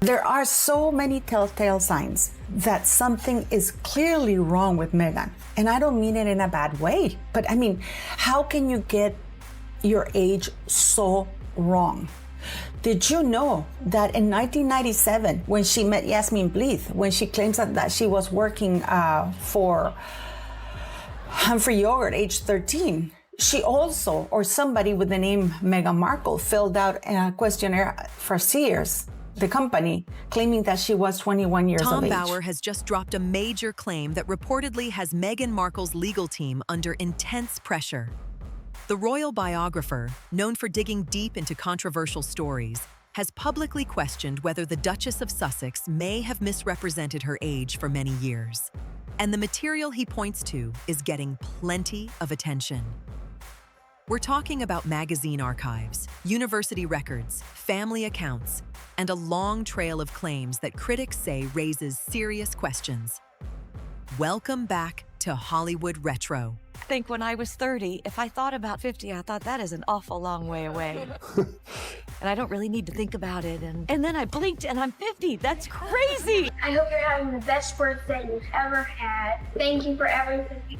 There are so many telltale signs that something is clearly wrong with Meghan. And I don't mean it in a bad way, but I mean, how can you get your age so wrong? Did you know that in 1997, when she met Yasmin Bleeth, when she claims that she was working for Humphrey Yogurt, age 13, she also, or somebody with the name Meghan Markle, filled out a questionnaire for Sears, the company, claiming that she was 21 years of age. Tom Bower has just dropped a major claim that reportedly has Meghan Markle's legal team under intense pressure. The royal biographer, known for digging deep into controversial stories, has publicly questioned whether the Duchess of Sussex may have misrepresented her age for many years. And the material he points to is getting plenty of attention. We're talking about magazine archives, university records, family accounts, and a long trail of claims that critics say raises serious questions. Welcome back to Hollywood Retro. I think when I was 30, if I thought about 50, I thought that is an awful long way away. And I don't really need to think about it. And then I blinked and I'm 50. That's crazy. I hope you're having the best birthday you've ever had. Thank you for everything.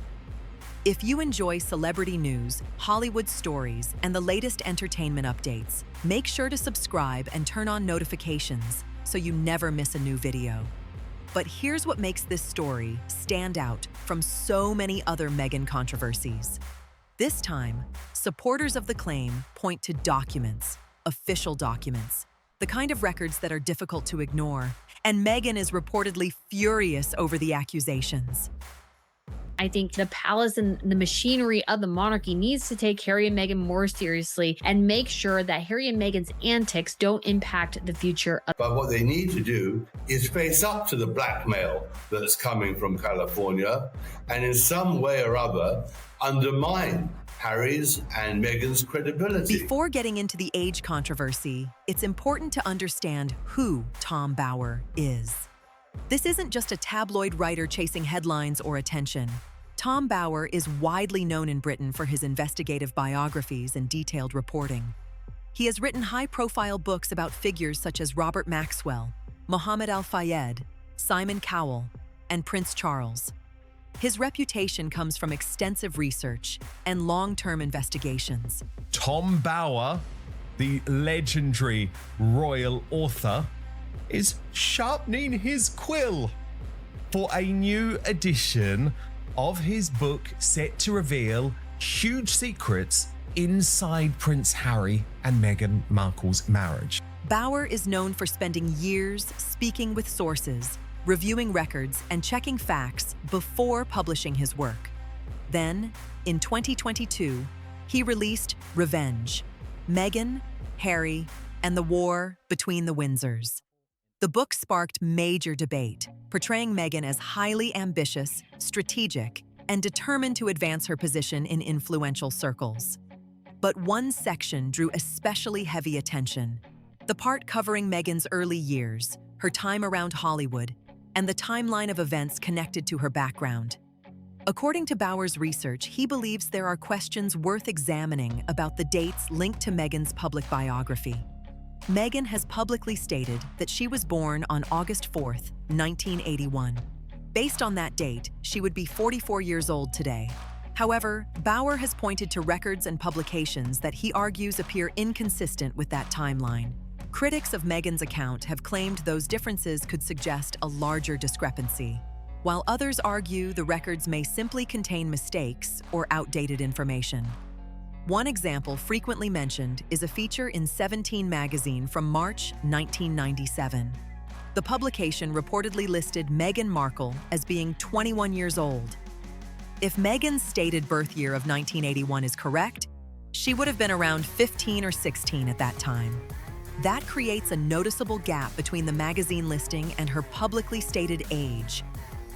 If you enjoy celebrity news, Hollywood stories, and the latest entertainment updates, make sure to subscribe and turn on notifications so you never miss a new video. But here's what makes this story stand out from so many other Meghan controversies. This time, supporters of the claim point to documents, official documents, the kind of records that are difficult to ignore, and Meghan is reportedly furious over the accusations. I think the palace and the machinery of the monarchy needs to take Harry and Meghan more seriously and make sure that Harry and Meghan's antics don't impact the future of. But what they need to do is face up to the blackmail that's coming from California and in some way or other undermine Harry's and Meghan's credibility. Before getting into the age controversy, it's important to understand who Tom Bower is. This isn't just a tabloid writer chasing headlines or attention. Tom Bower is widely known in Britain for his investigative biographies and detailed reporting. He has written high-profile books about figures such as Robert Maxwell, Mohammed Al-Fayed, Simon Cowell, and Prince Charles. His reputation comes from extensive research and long-term investigations. Tom Bower, the legendary royal author, is sharpening his quill for a new edition of his book set to reveal huge secrets inside Prince Harry and Meghan Markle's marriage. Bower is known for spending years speaking with sources, reviewing records, and checking facts before publishing his work. Then, in 2022, he released Revenge: Meghan, Harry, and the War Between the Windsors. The book sparked major debate, portraying Meghan as highly ambitious, strategic, and determined to advance her position in influential circles. But one section drew especially heavy attention: the part covering Meghan's early years, her time around Hollywood, and the timeline of events connected to her background. According to Bower's research, he believes there are questions worth examining about the dates linked to Meghan's public biography. Meghan has publicly stated that she was born on August 4th, 1981. Based on that date, she would be 44 years old today. However, Bower has pointed to records and publications that he argues appear inconsistent with that timeline. Critics of Meghan's account have claimed those differences could suggest a larger discrepancy, while others argue the records may simply contain mistakes or outdated information. One example frequently mentioned is a feature in 17 magazine from March 1997. The publication reportedly listed Meghan Markle as being 21 years old. If Meghan's stated birth year of 1981 is correct, she would have been around 15 or 16 at that time. That creates a noticeable gap between the magazine listing and her publicly stated age.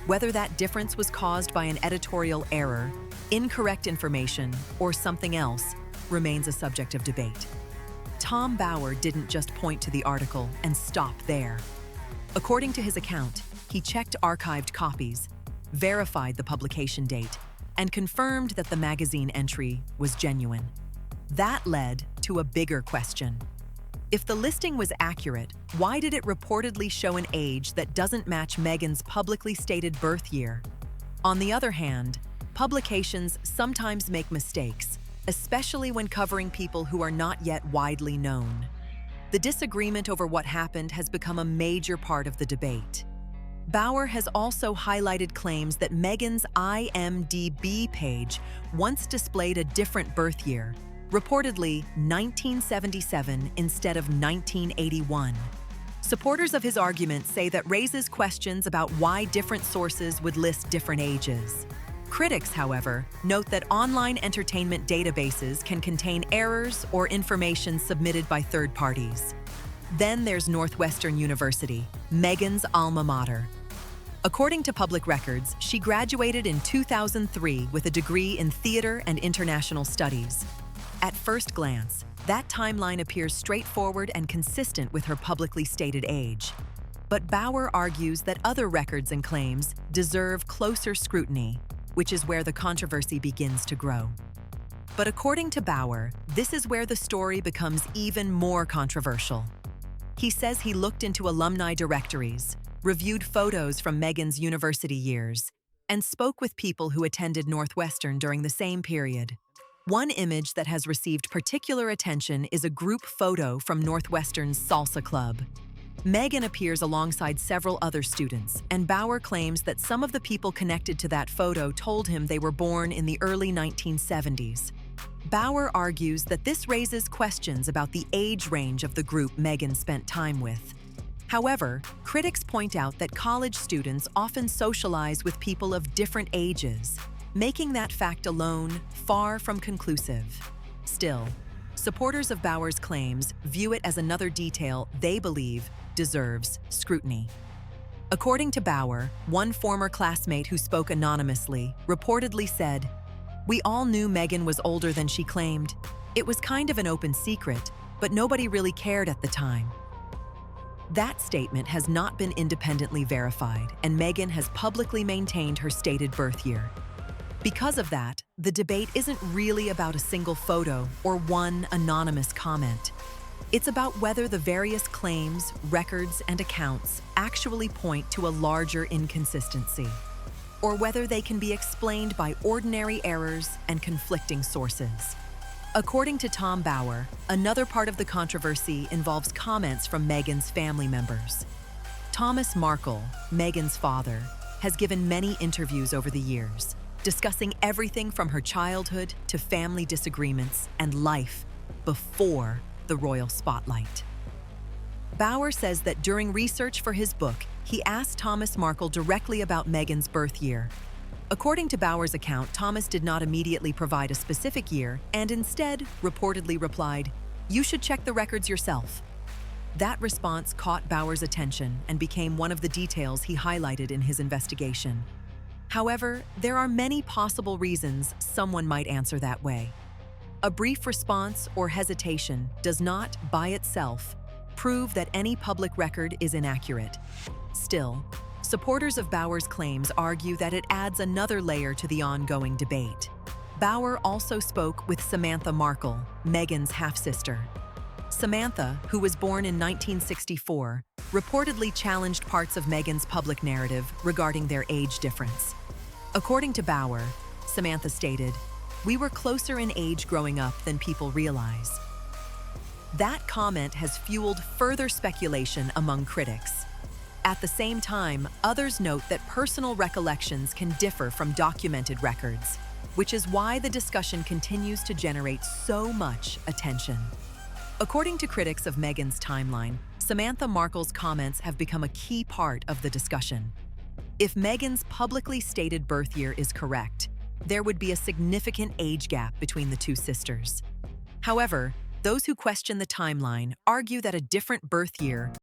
Whether that difference was caused by an editorial error, incorrect information, or something else remains a subject of debate. Tom Bower didn't just point to the article and stop there. According to his account, he checked archived copies, verified the publication date, and confirmed that the magazine entry was genuine. That led to a bigger question. If the listing was accurate, why did it reportedly show an age that doesn't match Meghan's publicly stated birth year? On the other hand, publications sometimes make mistakes, especially when covering people who are not yet widely known. The disagreement over what happened has become a major part of the debate. Bauer has also highlighted claims that Meghan's IMDb page once displayed a different birth year, reportedly 1977 instead of 1981. Supporters of his argument say that raises questions about why different sources would list different ages. Critics, however, note that online entertainment databases can contain errors or information submitted by third parties. Then there's Northwestern University, Meghan's alma mater. According to public records, she graduated in 2003 with a degree in theater and international studies. At first glance, that timeline appears straightforward and consistent with her publicly stated age. But Bauer argues that other records and claims deserve closer scrutiny, which is where the controversy begins to grow. But according to Bauer, this is where the story becomes even more controversial. He says he looked into alumni directories, reviewed photos from Meghan's university years, and spoke with people who attended Northwestern during the same period. One image that has received particular attention is a group photo from Northwestern's salsa club. Meghan appears alongside several other students, and Bauer claims that some of the people connected to that photo told him they were born in the early 1970s. Bauer argues that this raises questions about the age range of the group Meghan spent time with. However, critics point out that college students often socialize with people of different ages, making that fact alone far from conclusive. Still, supporters of Bauer's claims view it as another detail they believe deserves scrutiny. According to Bauer, one former classmate who spoke anonymously reportedly said, "We all knew Meghan was older than she claimed. It was kind of an open secret, but nobody really cared at the time." That statement has not been independently verified, and Meghan has publicly maintained her stated birth year. Because of that, the debate isn't really about a single photo or one anonymous comment. It's about whether the various claims, records, and accounts actually point to a larger inconsistency, or whether they can be explained by ordinary errors and conflicting sources. According to Tom Bauer, another part of the controversy involves comments from Meghan's family members. Thomas Markle, Meghan's father, has given many interviews over the years, discussing everything from her childhood to family disagreements and life before the royal spotlight. Bauer says that during research for his book, he asked Thomas Markle directly about Meghan's birth year. According to Bauer's account, Thomas did not immediately provide a specific year and instead reportedly replied, "You should check the records yourself." That response caught Bauer's attention and became one of the details he highlighted in his investigation. However, there are many possible reasons someone might answer that way. A brief response or hesitation does not, by itself, prove that any public record is inaccurate. Still, supporters of Bauer's claims argue that it adds another layer to the ongoing debate. Bauer also spoke with Samantha Markle, Meghan's half-sister. Samantha, who was born in 1964, reportedly challenged parts of Meghan's public narrative regarding their age difference. According to Bauer, Samantha stated, "We were closer in age growing up than people realize." That comment has fueled further speculation among critics. At the same time, others note that personal recollections can differ from documented records, which is why the discussion continues to generate so much attention. According to critics of Meghan's timeline, Samantha Markle's comments have become a key part of the discussion. If Meghan's publicly stated birth year is correct, there would be a significant age gap between the two sisters. However, those who question the timeline argue that a different birth year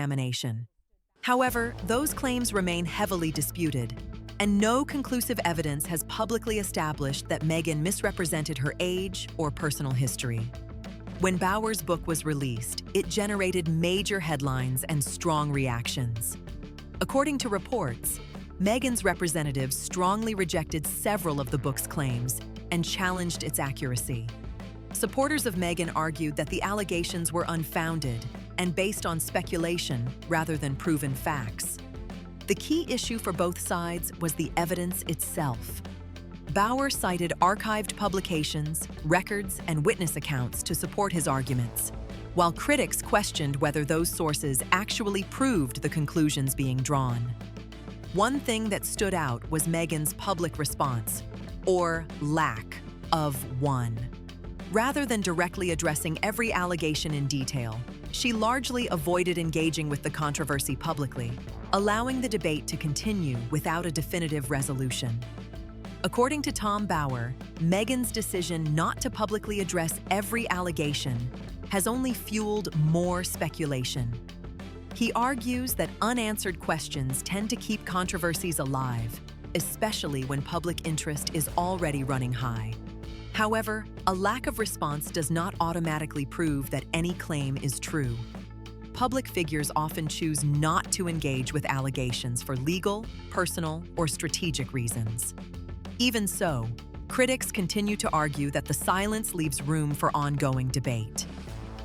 examination. However, those claims remain heavily disputed, and no conclusive evidence has publicly established that Meghan misrepresented her age or personal history. When Bauer's book was released, it generated major headlines and strong reactions. According to reports, Meghan's representatives strongly rejected several of the book's claims and challenged its accuracy. Supporters of Meghan argued that the allegations were unfounded and based on speculation rather than proven facts. The key issue for both sides was the evidence itself. Bauer cited archived publications, records, and witness accounts to support his arguments, while critics questioned whether those sources actually proved the conclusions being drawn. One thing that stood out was Meghan's public response, or lack of one. Rather than directly addressing every allegation in detail, she largely avoided engaging with the controversy publicly, allowing the debate to continue without a definitive resolution. According to Tom Bauer, Meghan's decision not to publicly address every allegation has only fueled more speculation. He argues that unanswered questions tend to keep controversies alive, especially when public interest is already running high. However, a lack of response does not automatically prove that any claim is true. Public figures often choose not to engage with allegations for legal, personal, or strategic reasons. Even so, critics continue to argue that the silence leaves room for ongoing debate.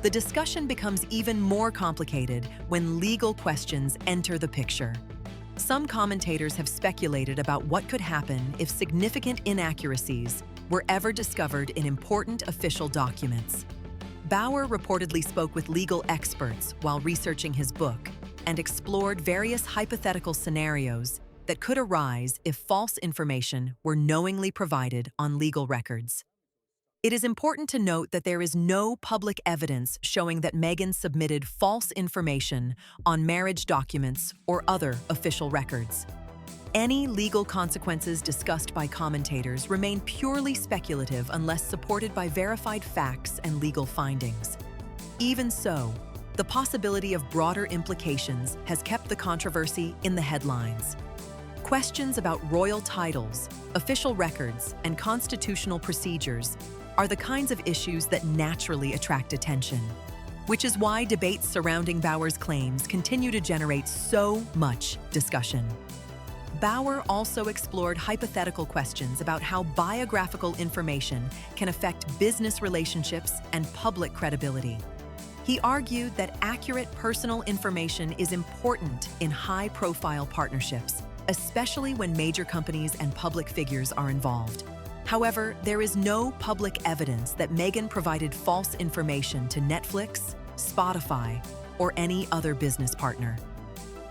The discussion becomes even more complicated when legal questions enter the picture. Some commentators have speculated about what could happen if significant inaccuracies were ever discovered in important official documents. Bauer reportedly spoke with legal experts while researching his book and explored various hypothetical scenarios that could arise if false information were knowingly provided on legal records. It is important to note that there is no public evidence showing that Meghan submitted false information on marriage documents or other official records. Any legal consequences discussed by commentators remain purely speculative unless supported by verified facts and legal findings. Even so, the possibility of broader implications has kept the controversy in the headlines. Questions about royal titles, official records, and constitutional procedures are the kinds of issues that naturally attract attention, which is why debates surrounding Bauer's claims continue to generate so much discussion. Bauer also explored hypothetical questions about how biographical information can affect business relationships and public credibility. He argued that accurate personal information is important in high-profile partnerships, especially when major companies and public figures are involved. However, there is no public evidence that Meghan provided false information to Netflix, Spotify, or any other business partner.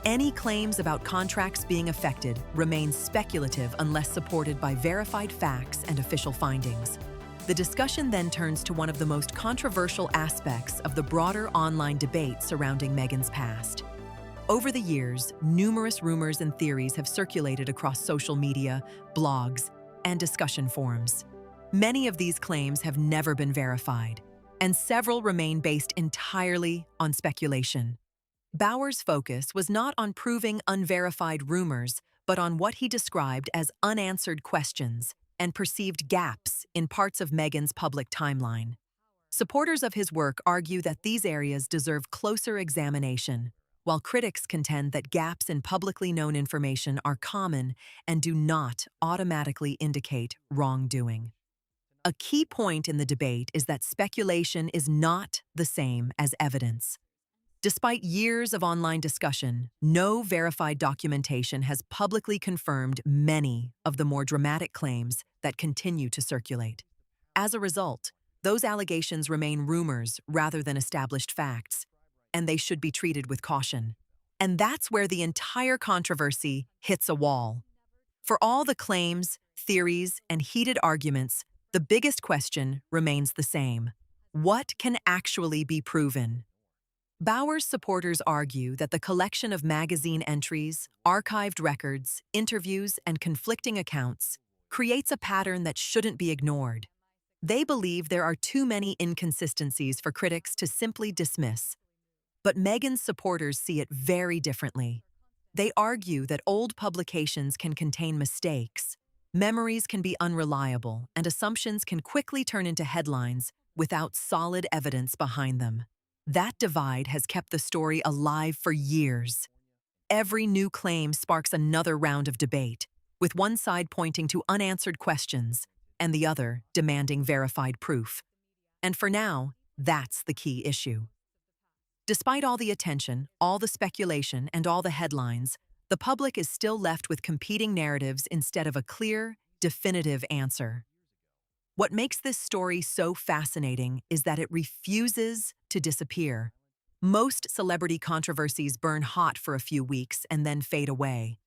Any claims about contracts being affected remain speculative unless supported by verified facts and official findings. The discussion then turns to one of the most controversial aspects of the broader online debate surrounding Meghan's past. Over the years, numerous rumors and theories have circulated across social media, blogs, and discussion forums. Many of these claims have never been verified, and several remain based entirely on speculation. Bauer's focus was not on proving unverified rumors, but on what he described as unanswered questions and perceived gaps in parts of Meghan's public timeline. Supporters of his work argue that these areas deserve closer examination, while critics contend that gaps in publicly known information are common and do not automatically indicate wrongdoing. A key point in the debate is that speculation is not the same as evidence. Despite years of online discussion, no verified documentation has publicly confirmed many of the more dramatic claims that continue to circulate. As a result, those allegations remain rumors rather than established facts, and they should be treated with caution. And that's where the entire controversy hits a wall. For all the claims, theories, and heated arguments, the biggest question remains the same. What can actually be proven? Bauer's supporters argue that the collection of magazine entries, archived records, interviews, and conflicting accounts creates a pattern that shouldn't be ignored. They believe there are too many inconsistencies for critics to simply dismiss. But Meghan's supporters see it very differently. They argue that old publications can contain mistakes, memories can be unreliable, and assumptions can quickly turn into headlines without solid evidence behind them. That divide has kept the story alive for years. Every new claim sparks another round of debate, with one side pointing to unanswered questions and the other demanding verified proof. And for now, that's the key issue. Despite all the attention, all the speculation, and all the headlines, the public is still left with competing narratives instead of a clear, definitive answer. What makes this story so fascinating is that it refuses to disappear. Most celebrity controversies burn hot for a few weeks and then fade away.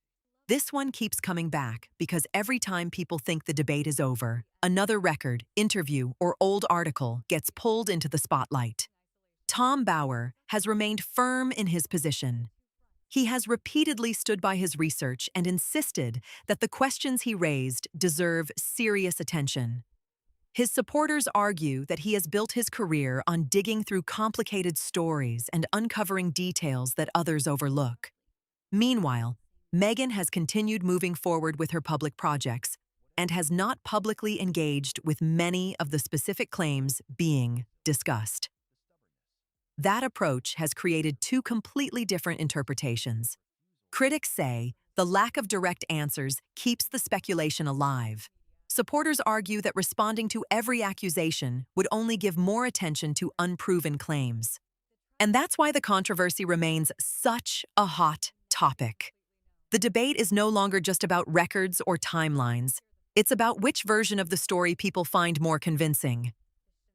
This one keeps coming back because every time people think the debate is over, another record, interview, or old article gets pulled into the spotlight. Tom Bower has remained firm in his position. He has repeatedly stood by his research and insisted that the questions he raised deserve serious attention. His supporters argue that he has built his career on digging through complicated stories and uncovering details that others overlook. Meanwhile, Meghan has continued moving forward with her public projects and has not publicly engaged with many of the specific claims being discussed. That approach has created two completely different interpretations. Critics say the lack of direct answers keeps the speculation alive. Supporters argue that responding to every accusation would only give more attention to unproven claims. And that's why the controversy remains such a hot topic. The debate is no longer just about records or timelines. It's about which version of the story people find more convincing.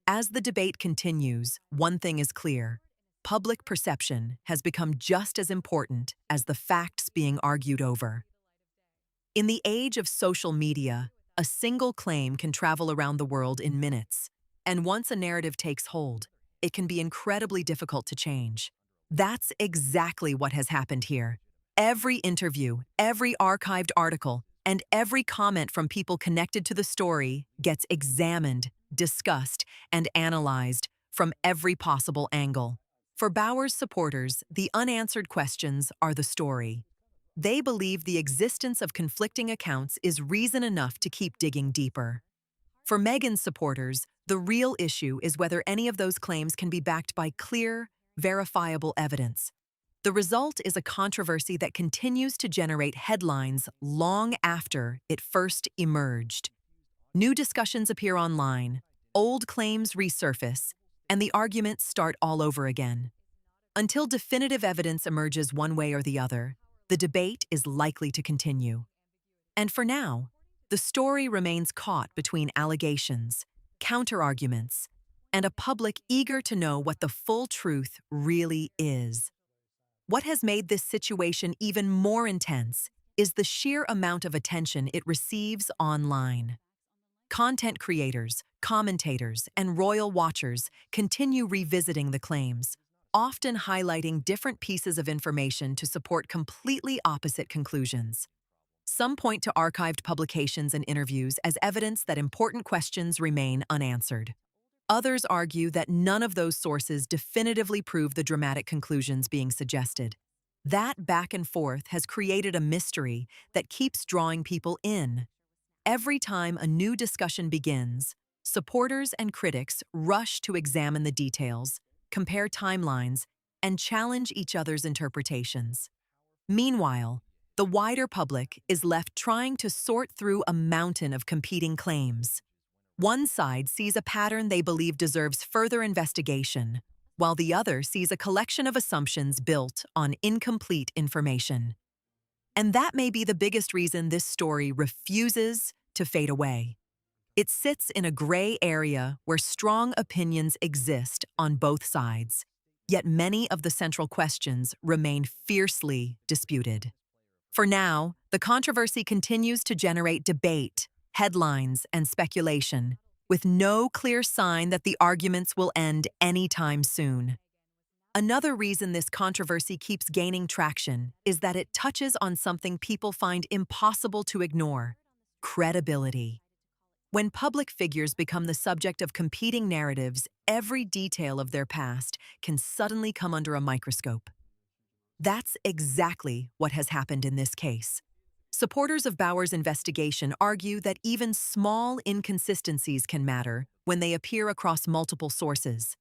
As the debate continues, one thing is clear. Public perception has become just as important as the facts being argued over. In the age of social media, a single claim can travel around the world in minutes, and once a narrative takes hold, it can be incredibly difficult to change. That's exactly what has happened here. Every interview, every archived article, and every comment from people connected to the story gets examined, discussed, and analyzed from every possible angle. For Bower's supporters, the unanswered questions are the story. They believe the existence of conflicting accounts is reason enough to keep digging deeper. For Meghan's supporters, the real issue is whether any of those claims can be backed by clear, verifiable evidence. The result is a controversy that continues to generate headlines long after it first emerged. New discussions appear online, old claims resurface, and the arguments start all over again. Until definitive evidence emerges one way or the other, the debate is likely to continue. And for now, the story remains caught between allegations, counterarguments, and a public eager to know what the full truth really is. What has made this situation even more intense is the sheer amount of attention it receives online. Content creators, commentators, and royal watchers continue revisiting the claims, often highlighting different pieces of information to support completely opposite conclusions. Some point to archived publications and interviews as evidence that important questions remain unanswered. Others argue that none of those sources definitively prove the dramatic conclusions being suggested. That back and forth has created a mystery that keeps drawing people in. Every time a new discussion begins, supporters and critics rush to examine the details, compare timelines, and challenge each other's interpretations. Meanwhile, the wider public is left trying to sort through a mountain of competing claims. One side sees a pattern they believe deserves further investigation, while the other sees a collection of assumptions built on incomplete information. And that may be the biggest reason this story refuses to fade away. It sits in a gray area where strong opinions exist on both sides, yet many of the central questions remain fiercely disputed. For now, the controversy continues to generate debate, headlines, and speculation, with no clear sign that the arguments will end anytime soon. Another reason this controversy keeps gaining traction is that it touches on something people find impossible to ignore: credibility. When public figures become the subject of competing narratives, every detail of their past can suddenly come under a microscope. That's exactly what has happened in this case. Supporters of Bauer's investigation argue that even small inconsistencies can matter when they appear across multiple sources.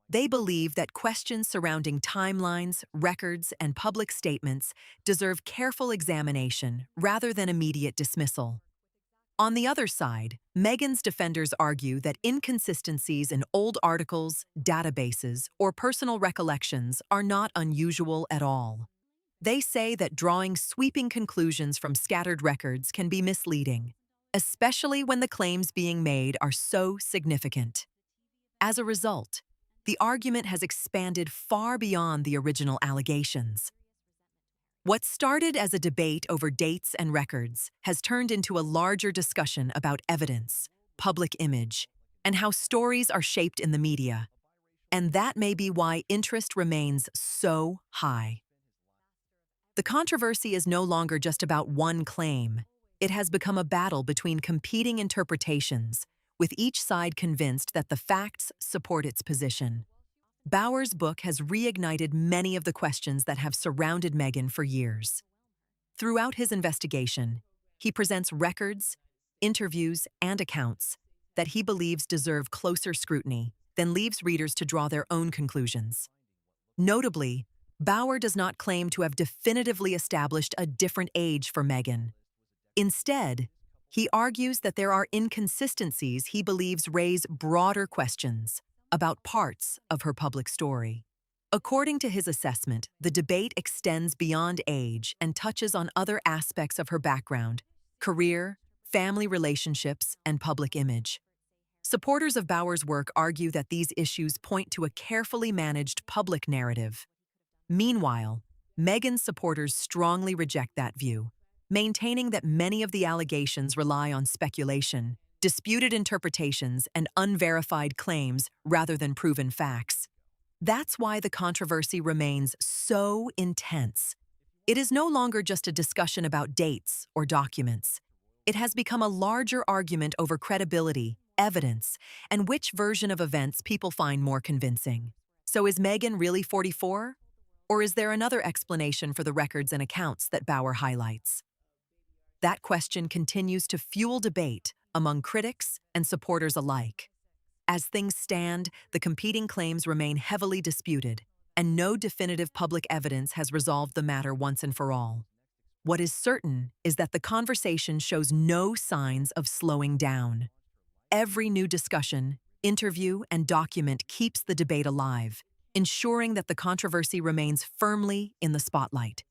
They believe that questions surrounding timelines, records, and public statements deserve careful examination rather than immediate dismissal. On the other side, Meghan's defenders argue that inconsistencies in old articles, databases, or personal recollections are not unusual at all. They say that drawing sweeping conclusions from scattered records can be misleading, especially when the claims being made are so significant. As a result, the argument has expanded far beyond the original allegations. What started as a debate over dates and records has turned into a larger discussion about evidence, public image, and how stories are shaped in the media. And that may be why interest remains so high. The controversy is no longer just about one claim. It has become a battle between competing interpretations, with each side convinced that the facts support its position. Bauer's book has reignited many of the questions that have surrounded Meghan for years. Throughout his investigation, he presents records, interviews, and accounts that he believes deserve closer scrutiny, then leaves readers to draw their own conclusions. Notably, Bauer does not claim to have definitively established a different age for Meghan. Instead, he argues that there are inconsistencies he believes raise broader questions about parts of her public story. According to his assessment, the debate extends beyond age and touches on other aspects of her background, career, family relationships, and public image. Supporters of Bauer's work argue that these issues point to a carefully managed public narrative. Meanwhile, Meghan's supporters strongly reject that view, maintaining that many of the allegations rely on speculation, disputed interpretations, and unverified claims rather than proven facts. That's why the controversy remains so intense. It is no longer just a discussion about dates or documents. It has become a larger argument over credibility, evidence, and which version of events people find more convincing. So is Meghan really 44? Or is there another explanation for the records and accounts that Bauer highlights? That question continues to fuel debate among critics and supporters alike. As things stand, the competing claims remain heavily disputed, and no definitive public evidence has resolved the matter once and for all. What is certain is that the conversation shows no signs of slowing down. Every new discussion, interview, and document keeps the debate alive, ensuring that the controversy remains firmly in the spotlight.